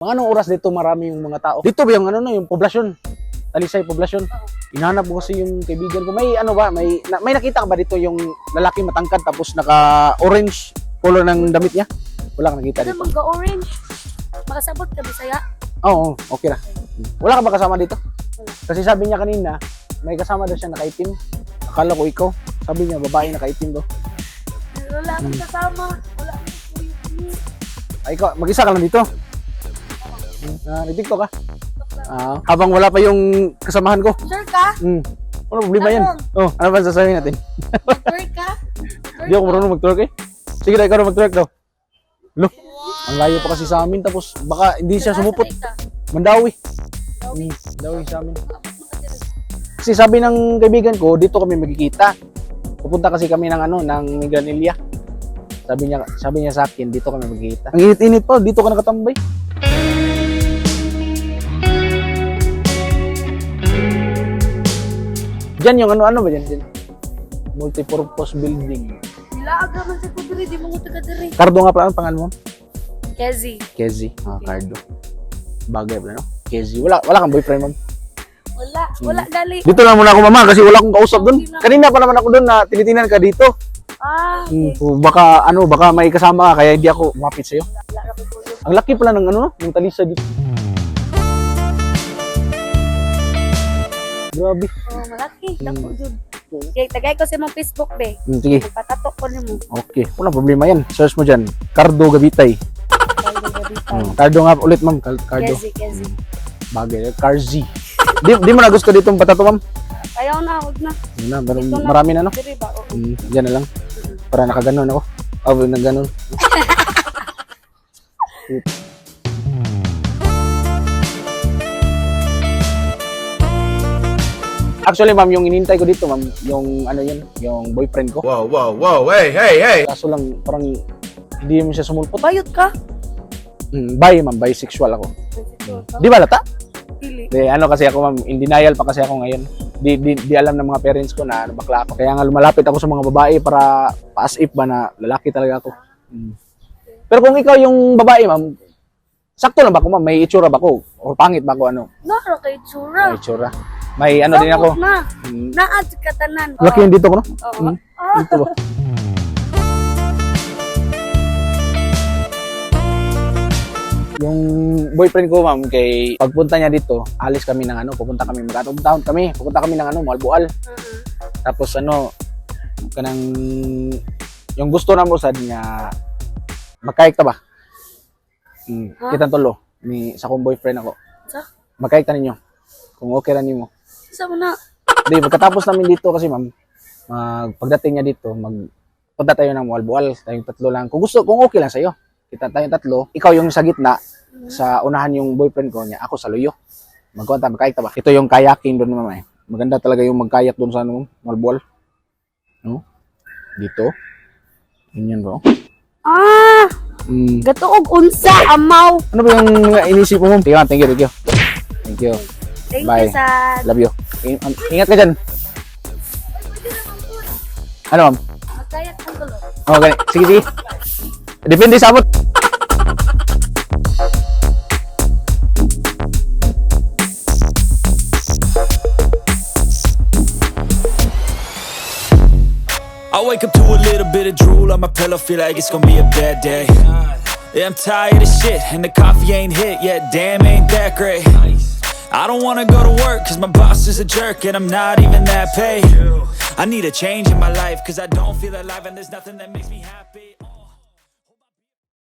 Mga anong oras dito marami yung mga tao? Dito ba yung ano no, yung poblasyon? Talisay poblasyon. Hinahanap ko kasi yung kaibigan ko. May ano ba? May nakita ka ba dito yung lalaki matangkad tapos naka-orange color ng damit niya? Wala kang nakita Ano dito. magka-orange? Makasabot ka Bisaya? Oo, okay na. Wala ka ba kasama dito? Wala. Kasi sabi niya kanina, may kasama daw siya nakaitim. Akala ko ikaw. Sabi niya, babae nakaitim daw. Wala akong kasama. Wala akong Ay, ikaw, mag-isa ka lang dito. Nagtiktok ka? Habang wala pa yung kasamahan ko. Sure ka? Ano problema yan? Oh, ano ba sasabihin natin? Mag-twerk ka? Hindi ako marunong mag-twerk eh. Sige na, ikaw na mag-twerk daw. Look, ang layo pa kasi sa amin tapos baka hindi siya sumupot. Mandawi. Mandawi sa amin. Kasi sabi ng kaibigan ko, dito kami magkikita. Pupunta kasi kami ng ng Migranilla. Sabi niya sa akin, dito kami magkikita. Ang init-init pa, dito ka nakatambay. Diyan yung ano ba dyan? Multipurpose building. Nilaaga man sa kudiri, di mo ko taga-diri. Cardo nga pala, ang pangalan mo? Kezi. Kezi. Cardo. Bagay pala, no? Kezi. Wala kang boyfriend, ma'am? Wala gali. Dito lang muna ako, mama, kasi wala akong kausap doon. Kanina pa naman ako doon na tinitinan ka dito. Okay. Baka may kasama ka, kaya hindi ako umapit sa'yo. Wala ako tulog. Ang laki pala ng ng talisa dito. Grabe. Oh, malaki. Dako jud. Okay, tagay ko sa mong Facebook, be. Sige. Patatok ko nimo. Okay. Walang problema yan. Search mo dyan. Cardo Gabitay. Cardo nga ulit, ma'am. Cardo. Kezi. Bagay. Carzi. Di mo na gusto ditong patato, ma'am? Ayaw na, huwag na. Marami na, no? Diri ba? Oo. Diyan na lang. Para nakaganon ako. Naganon. Actually, ma'am, yung inintay ko dito, ma'am, yung yung boyfriend ko. Wow, hey. Kaso lang, parang hindi mo siya sumulpot. Bayot ka? Ma'am, bisexual ako. Di ba lata? Pili. Kasi ako, ma'am, in denial pa kasi ako ngayon. Di alam ng mga parents ko na bakla ako. Kaya nga lumalapit ako sa mga babae para pa-as if ba na lalaki talaga ako. Pero kung ikaw yung babae, ma'am, sakto lang ba ako, ma'am? May itsura ba ako? O pangit ba ako, Naro kay tsura. May itsura. May din ako. Na. Naad ka tanan. Laki yung dito ko, no? Oo. Dito ba? Yung boyfriend ko, ma'am, kay pagpunta niya dito, alis kami ng pupunta kami, mag-out-of-town kami, pupunta kami ng Malboal. Tapos kanang yung gusto na mo sad niya magkaik ta ba? Kitang tolo ni sa kong boyfriend ako. Sa? Magkaik ta ninyo. Kung okay ra nimo. Sa na. Di, pagkatapos namin dito kasi, ma'am, pagdating niya dito, punta tayo ng Malboal, tayong tatlo lang. Kung okay lang sa'yo, kita tayong tatlo, ikaw yung sa gitna, sa unahan yung boyfriend ko niya, ako sa luyo. Magkaik ta ba? Ito yung kayaking doon, ma'am. Maganda talaga yung magkayak doon sa Malboal. No? Dito. Ganyan bro. Gatuog unsa amaw. Ano ba yung inisip mo? Thank you. Thank you. Thank Bye. you, Sad. Love you. Ingat ka dyan. Ano, ma'am? Magkayak ang tulo. Okay. Sige. Depende sa abot. I wake up to a little bit of drool on my pillow, feel like it's gonna be a bad day. Yeah, I'm tired of shit, and the coffee ain't hit yet, damn, ain't that great. I don't wanna go to work, cause my boss is a jerk, and I'm not even that paid. I need a change in my life, cause I don't feel alive, and there's nothing that makes me happy.